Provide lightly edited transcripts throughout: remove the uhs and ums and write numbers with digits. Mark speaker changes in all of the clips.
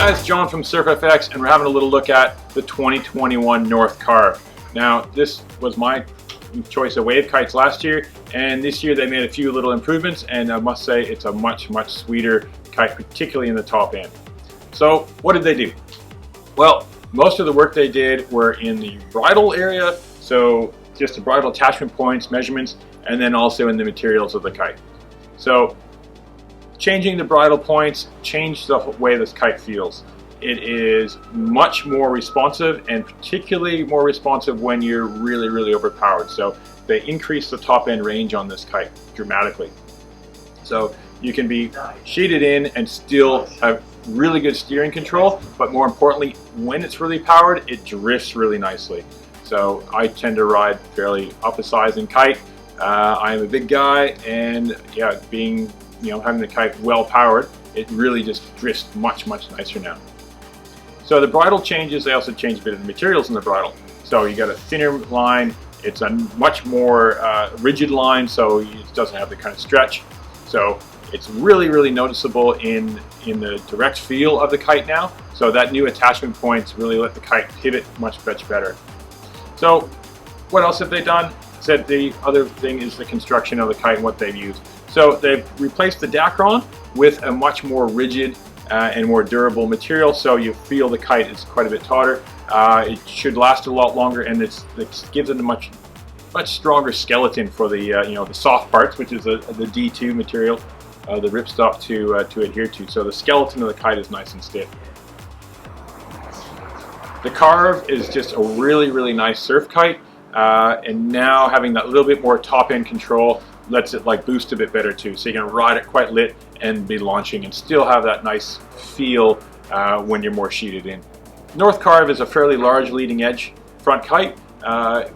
Speaker 1: guys, John from SurfFX, and we're having a little look at the 2021 North Carve. Now, this was my choice of wave kites last year, and this year they made a few little improvements, and I must say it's a much sweeter kite, particularly in the top end. So what did they do? Well, most of the work they did were in the bridle area, so just the bridle attachment points, measurements, and then also in the materials of the kite. So changing the bridle points changed the way this kite feels. It is much more responsive, and particularly more responsive when you're really overpowered. So they increased the top end range on this kite dramatically. So you can be sheeted in and still have really good steering control, but more importantly, when it's really powered, it drifts really nicely. So I tend to ride fairly up a size in kite. I am a big guy, and yeah, being having the kite well powered, it really just drifts much nicer now. So the bridle changes, they also change a bit of the materials in the bridle. So you got a thinner line, it's a much more rigid line, so it doesn't have the kind of stretch. So it's really noticeable in the direct feel of the kite now. So that new attachment points really let the kite pivot much better. So what else have they done? Said the other thing is the construction of the kite and what they've used. So they've replaced the Dacron with a much more rigid and more durable material, so you feel the kite is quite a bit tauter. It should last a lot longer, and it gives it a much stronger skeleton for the the soft parts, which is the D2 material, the ripstop to adhere to. So the skeleton of the kite is nice and stiff. The Carve is just a really nice surf kite, and now having that little bit more top end control lets it boost a bit better too. So you can ride it quite lit and be launching and still have that nice feel when you're more sheeted in. North Carve is a fairly large leading edge front kite,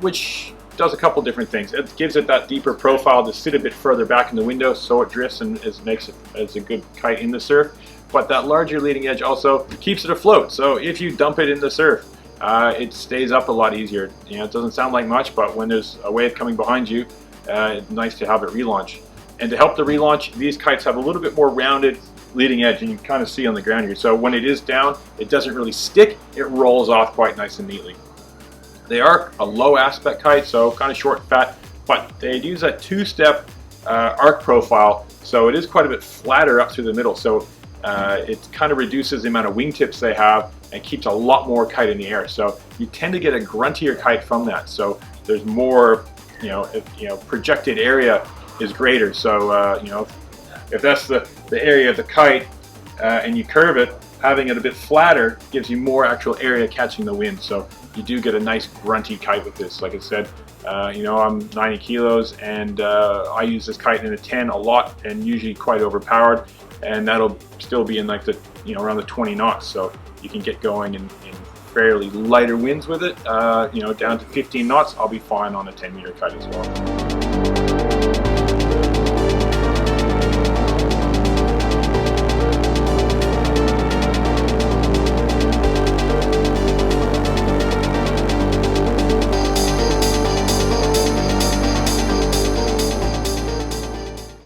Speaker 1: which does a couple different things. It gives it that deeper profile to sit a bit further back in the window, so it drifts and makes it as a good kite in the surf. But that larger leading edge also keeps it afloat. So if you dump it in the surf, it stays up a lot easier. It doesn't sound like much, but when there's a wave coming behind you, it's nice to have it relaunch. And to help the relaunch, these kites have a little bit more rounded leading edge, and you can kind of see on the ground here. So when it is down, it doesn't really stick, it rolls off quite nice and neatly. They are a low aspect kite, so kind of short and fat, but they use that two-step arc profile, so it is quite a bit flatter up through the middle. So it kind of reduces the amount of wingtips they have and keeps a lot more kite in the air. So you tend to get a gruntier kite from that. So there's more, projected area is greater. So if that's the area of the kite and you curve it, having it a bit flatter gives you more actual area catching the wind. So you do get a nice grunty kite with this. Like I said, I'm 90 kilos, and I use this kite in a 10 a lot, and usually quite overpowered, and that'll still be in around the 20 knots. So you can get going in fairly lighter winds with it. Down to 15 knots, I'll be fine on a 10-meter kite as well.